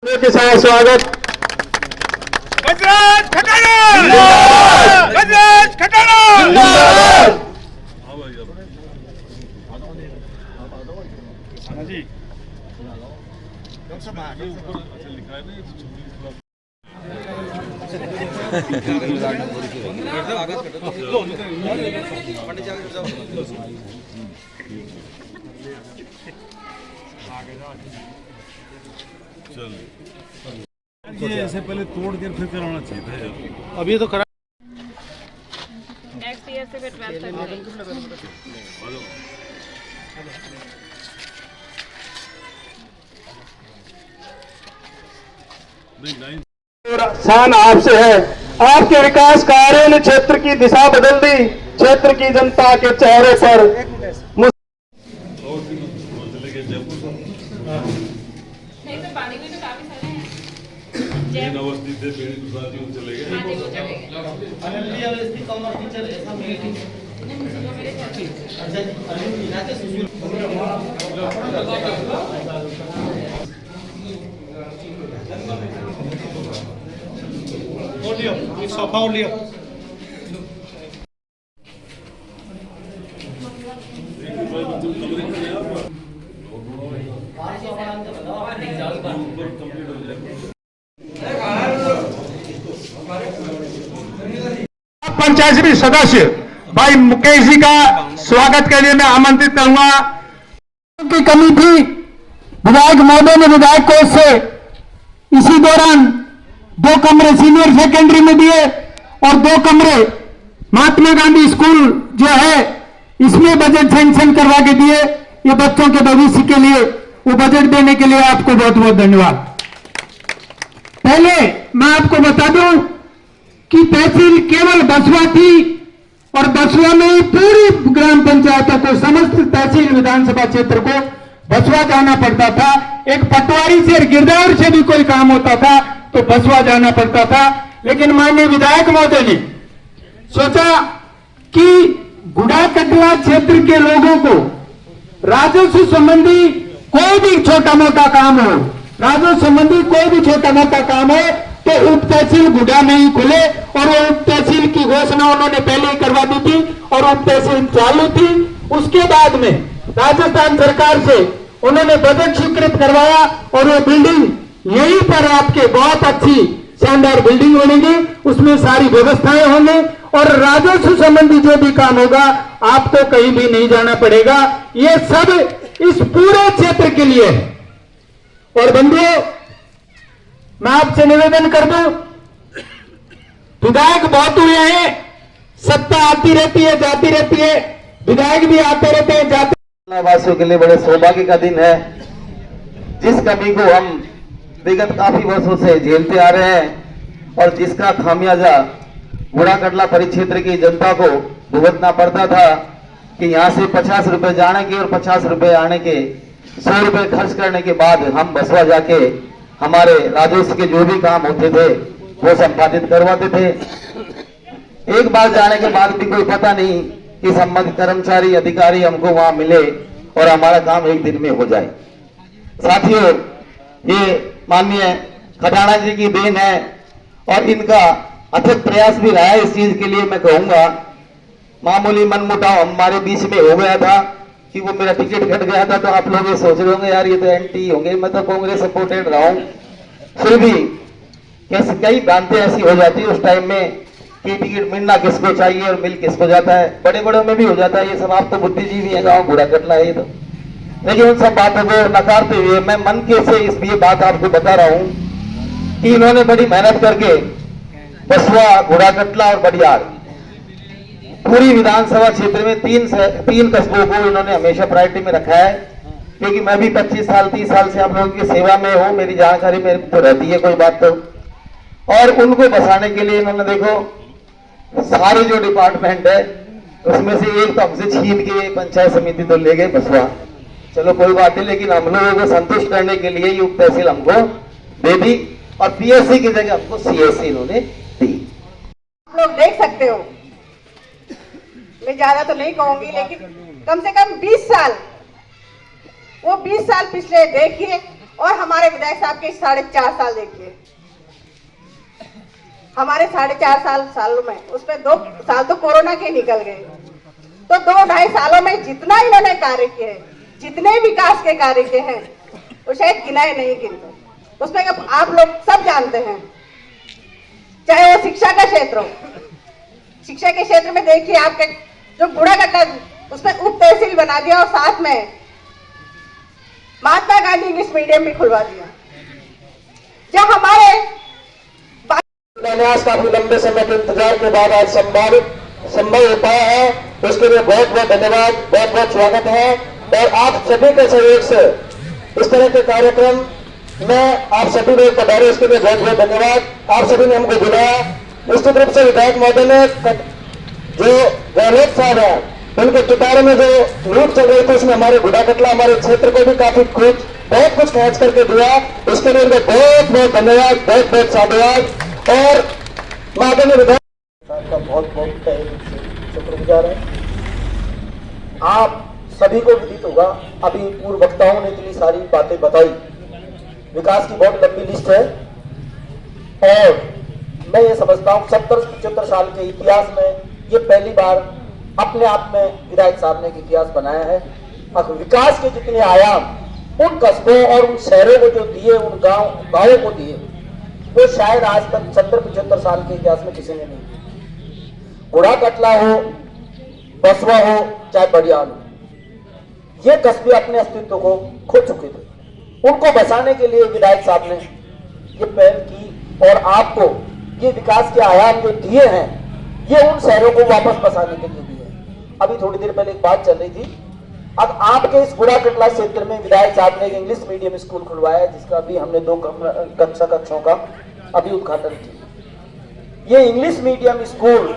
के साथ स्वागत। बजरंग खटाना बजरंग खटाना जी ये ऐसे पहले तोड़ के फिर कराना चाहिए था यार। अभी तो करा नेक्स्ट ईयर से फिर 12th तक शान आपसे है। आपके विकास कार्यों ने क्षेत्र की दिशा बदल दी। क्षेत्र की जनता के चेहरे पर नहीं तो पानी में तो काफी सारे हैं। अवस्थित थे पेड़ गुजराती चले गए। हाँ जी, वो चले गए। पंचायत समिति सदस्य भाई मुकेश जी का स्वागत के लिए मैं आमंत्रित करूंगा। की कमी थी, विधायक महोदय ने विधायक कोष से इसी दौरान 2 कमरे सीनियर सेकेंडरी में दिए और 2 कमरे महात्मा गांधी स्कूल जो है इसमें बजट सैंक्शन करवा के दिए। ये बच्चों के भविष्य के लिए वो बजट देने के लिए आपको बहुत बहुत धन्यवाद। पहले मैं आपको बता दूं कि तहसील केवल बसवा थी और बसवा में ही पूरी ग्राम पंचायतों को, समस्त तहसील विधानसभा क्षेत्र को बसवा जाना पड़ता था। एक पटवारी से गिरदावर से भी कोई काम होता था तो बसवा जाना पड़ता था। लेकिन माननीय विधायक महोदय ने सोचा कि गुड़ा कटवा क्षेत्र के लोगों को राजस्व संबंधी कोई भी छोटा मोटा काम हो, राजस्व संबंधी कोई भी छोटा मोटा काम है तो उप तहसील गुड़ा में ही खुले। और वो उप तहसील की घोषणा उन्होंने पहले ही करवा दी थी और उप तहसील चालू थी। उसके बाद में राजस्थान सरकार से उन्होंने बजट स्वीकृत करवाया और वो बिल्डिंग यहीं पर आपके बहुत अच्छी शानदार बिल्डिंग बनेगी, उसमें सारी व्यवस्थाएं होंगी और राजस्व संबंधी जो भी काम होगा आपको कहीं भी नहीं जाना पड़ेगा। ये सब इस पूरे क्षेत्र के लिए है। और बंधुओं, मैं आपसे निवेदन कर दूं, विधायक बहुत हुए हैं, सत्ता आती रहती है जाती रहती है, विधायक भी आते रहते हैं जाते। वासियों के लिए बड़े सौभाग्य का दिन है। जिस कमी को हम विगत काफी वर्षों से झेलते आ रहे हैं और जिसका खामियाजा गुड़ा कटला परिक्षेत्र की जनता को भुगतना पड़ता था कि यहाँ से 50 रुपए जाने के और 50 रुपए आने के, 100 रुपए खर्च करने के बाद हम बसवा जाके हमारे राजस्व के जो भी काम होते थे वो संपादित करवाते थे। एक बार जाने के बाद भी कोई पता नहीं कि संबंधित कर्मचारी अधिकारी हमको वहां मिले और हमारा काम एक दिन में हो जाए। साथियों, ये माननीय खटाना जी की देन है और इनका अथक प्रयास भी रहा है। इस चीज के लिए मैं कहूंगा, मामूली मनमुटाव हमारे बीच में हो गया था कि वो मेरा टिकट कट गया था तो आप लोग ये सोच रहे होंगे यार ये तो एंटी होंगे, मैं तो कांग्रेस सपोर्टेड रहा हूं। फिर भी कई भ्रांति ऐसी हो जाती है उस टाइम में कि टिकट मिलना किसको चाहिए और मिल किसको जाता है। बड़े बड़ों में भी हो जाता है ये सब। आप तो बुद्धिजीवी है, गाँव गुड़ा कटला है ये तो। लेकिन उन सब बातों को नकारते हुए मैं मन के से इस ये बात आपको बता रहा हूं कि इन्होंने बड़ी मेहनत करके बसवा, गुड़ा कटला और बड़ियार पूरी विधानसभा क्षेत्र में 3 कस्बों को इन्होंने हमेशा प्रायोरिटी में रखा है। क्योंकि मैं भी 25 साल 30 साल से आप लोगों की सेवा में हूं, मेरी जानकारी मेरे तो रहती है कोई बात तो। और उनको बसाने के लिए इन्होंने देखो सारे जो डिपार्टमेंट है उसमें से एक तो हमसे छीन के पंचायत समिति तो ले गए बसवा, चलो कोई बात नहीं, लेकिन हम लोगों को संतुष्ट करने के लिए ये उप तहसील हमको दे दी और पीएससी की जगह हमको सीएससी इन्होंने दी। आप लोग देख सकते हो, मैं ज्यादा तो नहीं कहूंगी लेकिन कम से कम 20 साल, वो 20 साल पिछले देखिए और हमारे विधायक साहब के 4.5 साल देखिए, हमारे 4.5 सालों में उसमें 2 साल तो कोरोना के निकल गए, तो 2-2.5 सालों में जितना इन्होंने कार्य किए, जितने विकास के कार्य किए हैं वो शायद गिनाए नहीं गिनते। उसमें आप लोग सब जानते हैं, चाहे वो शिक्षा का क्षेत्र हो, शिक्षा के क्षेत्र में देखिए आपके जो बूढ़ा कट्टा उसमें उप तहसील बना दिया और साथ में महात्मा गांधी इंग्लिश मीडियम भी खुलवा दिया। जब हमारे उपन्यास काफी लंबे समय के इंतजार के बाद आज संभव हो पाया है, उसके लिए बहुत बहुत धन्यवाद, बहुत बहुत स्वागत है। और आप सभी के सहयोग से इस तरह के कार्यक्रम में आप सभी लोग पधारे, इसके लिए बहुत बहुत धन्यवाद। आप सभी ने हमको बुलाया। निश्चित रूप से विधायक महोदय ने जो गहलोत साहब है उनके पिटारे में जो लूट चल रही थी उसमें हमारे गुड़ा कटला हमारे क्षेत्र को भी काफी बहुत कुछ खर्च करके दिया, उसके लिए उनको बहुत बहुत धन्यवाद, बहुत बहुत साधुवाद। और माननीय विधायक का बहुत बहुत शुक्रगुजार है। आप सभी को विदित होगा, अभी पूर्व वक्ताओं ने इतनी सारी बातें बताई, विकास की बहुत लंबी लिस्ट है और मैं ये समझता हूँ 70-75 साल के इतिहास में ये पहली बार अपने आप में विधायक साहब ने एक इतिहास बनाया है। और विकास के जितने आयाम उन कस्बों और उन शहरों को जो दिए, उन गांवों को दिए, वो शायद आज तक 70-75 साल के इतिहास में किसी ने नहीं दिए। गुड़ा कटला हो, बसवा हो, चाहे बड़ियाल हो, ये कस्बे अपने अस्तित्व को खो चुके थे। उनको बचाने के लिए विधायक साहब ने ये पहल की और आपको ये विकास के आयाम जो दिए हैं ये उन शहरों को वापस बसाने के लिए दिए हैं। अभी थोड़ी देर पहले एक बात चल रही थी, अब आपके इस गुड़ा कटला क्षेत्र में विधायक साहब ने एक इंग्लिश मीडियम स्कूल खुलवाया है, जिसका अभी हमने 2 कक्षों का अभी उद्घाटन किया। ये इंग्लिश मीडियम स्कूल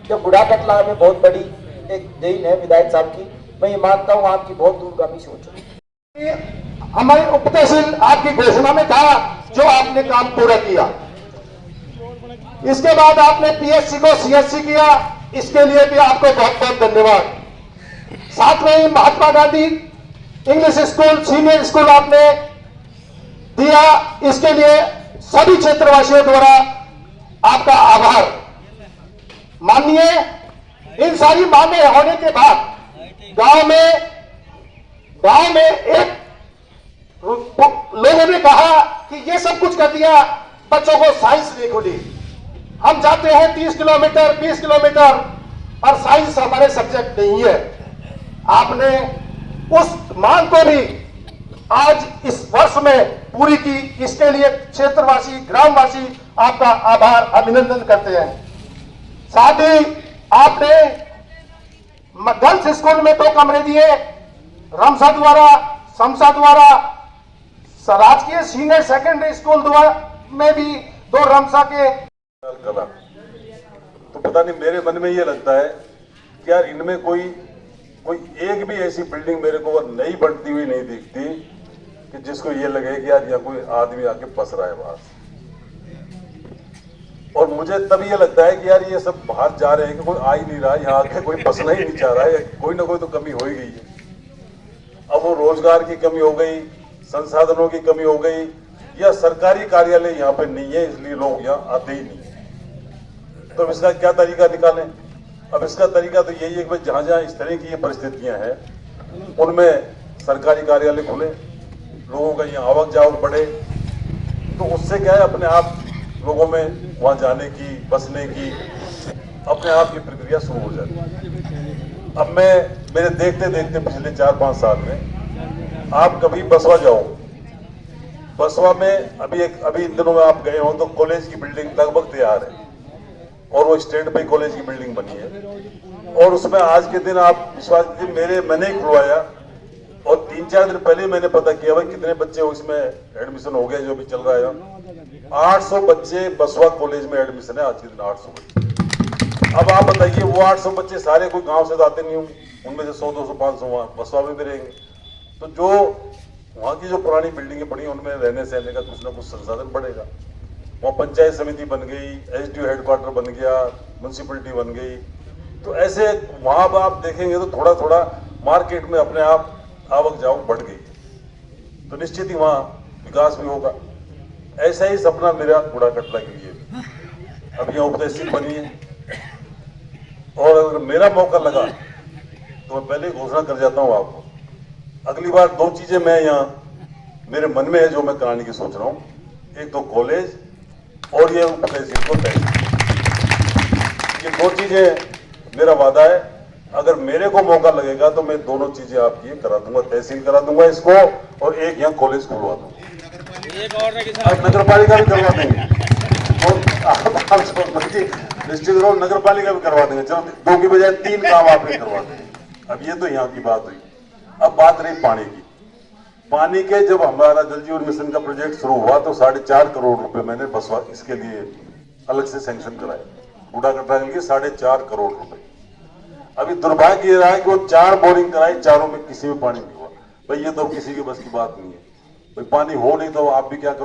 जो गुड़ा कटला में बहुत बड़ी एक देन है विधायक साहब की, मैं ये मानता हूँ आपकी बहुत दूरगामी सोच है। हमारे उप तहसील आपकी घोषणा में था जो आपने काम पूरा किया, इसके बाद आपने पीएचसी को सीएचसी किया, इसके लिए भी आपको बहुत बहुत धन्यवाद। साथ में ही Mahatma Gandhi English school, senior school आपने दिया, इसके लिए सभी क्षेत्रवासियों द्वारा आपका आभार। माननीय, इन सारी मांगे होने के बाद गांव में एक लोगों ने कहा कि ये सब कुछ कर दिया, बच्चों को साइंस नहीं खुली। हम जाते हैं 30 किलोमीटर 20 किलोमीटर और साइंस हमारे सब्जेक्ट नहीं है। आपने उस मांग को भी आज इस वर्ष में पूरी की, इसके लिए क्षेत्रवासी, ग्रामवासी आपका आभार, अभिनंदन करते हैं। साथ ही आपने गर्ल्स स्कूल में 2 कमरे दिए, रमसा द्वारा, समसा द्वारा, राजकीय सीनियर सेकेंडरी स्कूल में भी 2 रमसा के। तो पता नहीं, मेरे मन में ये लगता है कि यार इनमें कोई एक भी ऐसी बिल्डिंग मेरे को नई बनती हुई नहीं दिखती कि जिसको ये लगे कि यार यहाँ कोई आदमी आके बस रहा है बाहर। और मुझे तब ये लगता है कि यार ये सब बाहर जा रहे हैं कि कोई आ ही नहीं रहा, यहाँ आके कोई बसना ही नहीं चाह रहा है, कोई ना कोई तो कमी हो ही गई है। अब वो रोजगार की कमी हो गई, संसाधनों की कमी हो गई, या सरकारी कार्यालय यहाँ पे नहीं है इसलिए लोग यहाँ आते ही नहीं। तो इसका क्या तरीका निकालें? अब इसका तरीका तो यही है कि जहाँ जहाँ इस तरह की ये परिस्थितियां हैं उनमें सरकारी कार्यालय खुले, लोगों का यहाँ आवक जावक बढ़े, तो उससे क्या है अपने आप लोगों में वहाँ जाने की, बसने की अपने आप की प्रक्रिया शुरू हो जाती है। अब मेरे देखते देखते पिछले 4-5 साल में आप कभी बसवा जाओ, बसवा में अभी इन दिनों में आप गए हो तो कॉलेज की बिल्डिंग लगभग तैयार है और वो स्टैंड पे कॉलेज की बिल्डिंग बनी है। और उसमें आज के दिन आप विश्वास कीजिए, मैंने ही खुलवाया और 3-4 दिन पहले मैंने पता किया भाई कितने बच्चे उसमें एडमिशन हो गए, जो भी चल रहा है 800 बच्चे बसवा कॉलेज में एडमिशन है आज के दिन, 800 बच्चे। अब आप बताइए वो 800 बच्चे सारे कोई गांव से आते नहीं होंगे, उनमें से 100-200-500 वहाँ बसवा में भी रहेंगे। तो जो वहाँ की जो पुरानी बिल्डिंगें पड़ी उनमें रहने सहने का कुछ ना कुछ संसाधन बढ़ेगा। वहाँ पंचायत समिति बन गई, एसडीओ हेडक्वार्टर बन गया, म्यूनसिपलिटी बन गई, तो ऐसे वहाँ आप देखेंगे तो थोड़ा थोड़ा मार्केट में अपने आप आवक जावक बढ़ गई। तो निश्चित ही वहां विकास भी होगा। ऐसा ही सपना मेरा बूढ़ा कटरा के लिए भी। अब यहाँ उप तहसील बनी है और अगर मेरा मौका लगा तो मैं पहले घोषणा कर जाता हूँ आपको, अगली बार 2 चीजें मैं यहाँ मेरे मन में है जो मैं कराने की सोच रहा हूँ, एक तो कॉलेज और ये उप तहसील को तहसील। ये 2 चीजें मेरा वादा है। अगर मेरे को मौका लगेगा तो मैं दोनों चीजें आपकी ये करा दूंगा, तहसील करा दूंगा इसको और एक यहाँ कॉलेज खुलवा दूंगा। अब नगर पालिका भी करवा देंगे डिस्ट्रिक्ट रोड नगर पालिका भी करवा देंगे। चलो 2 की बजाय 3 काम आपने करवा देंगे। अब ये तो यहाँ की बात हुई। अब बात रही पानी की। पानी के जब हमारा जल जीवन मिशन का प्रोजेक्ट शुरू हुआ तो 4.5 करोड़ रुपए मैंने बसवा इसके लिए अलग से सैंक्शन कराए, बूढ़ा कटरा के लिए 4.5 करोड़ रुपए। अभी दुर्भाग्य ये रहा है कि वो 4 बोरिंग कराई, चारों में किसी में पानी नहीं हुआ। भाई ये तो किसी के बस की बात नहीं है। भाई पानी हो नहीं तो आप भी क्या करो।